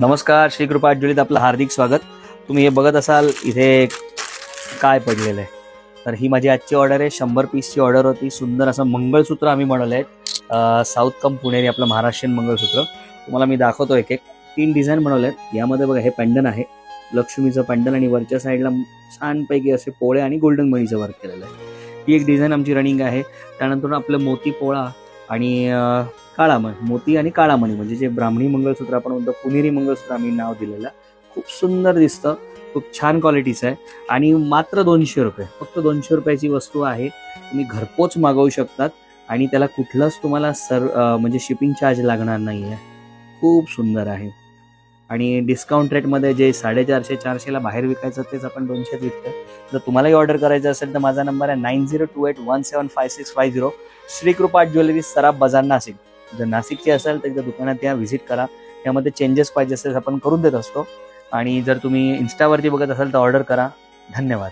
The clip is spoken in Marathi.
नमस्कार, श्री कृपा आर्ट ज्वेलरीत आपलं हार्दिक स्वागत. तुम्ही हे बघत असाल इथे काय पडलेलं आहे. तर ही माझी आजची ऑर्डर आहे. 100 पीसची ऑर्डर होती. सुंदर असं मंगळसूत्र आम्ही बनवलं आहे. साऊथ कम पुणेरी आपलं महाराष्ट्रीयन मंगळसूत्र. तुम्हाला मी दाखवतो एक एक 3 डिझाईन बनवले आहेत. यामध्ये बघा हे पेंडन आहे, लक्ष्मीचं पेंडन, आणि वरच्या साईडला छानपैकी असे पोळे आणि गोल्डन मणीचं वर्क केलेलं आहे. ही एक डिझाईन आमची रनिंग आहे. त्यानंतर आपलं मोती पोळा आणि काळा मणी, मोती आणि काळा मणी, म्हणजे जे ब्राह्मणी मंगळसूत्र आपण म्हणतो, पुणेरी मंगळसूत्र आम्ही नाव दिलेलं. खूप सुंदर दिसतं, खूप छान क्वालिटीचं आहे आणि मात्र 200 रुपये, फक्त 200 रुपयाची वस्तू आहे. तुम्ही घरपोच मागवू शकतात आणि त्याला कुठलंच तुम्हाला म्हणजे शिपिंग चार्ज लागणार नाही आहे. खूप सुंदर आहे आणि डिस्काउंट रेटमध्ये जे 450-400ला बाहेर विकायचं तेच आपण 200त विकतोय. जर तुम्हालाही ऑर्डर करायचं असेल तर माझा नंबर आहे 9028175650. श्री कृपा आर्ट ज्वेलरी, सराफ बाजार, नाशिक. जर नाशिकची असेल तर एकदा दुकानात या, व्हिजिट करा. यामध्ये चेंजेस पाहिजे असेल आपण करून देत असतो. आणि जर तुम्ही इन्स्टावरती बघत असाल तर ऑर्डर करा. धन्यवाद.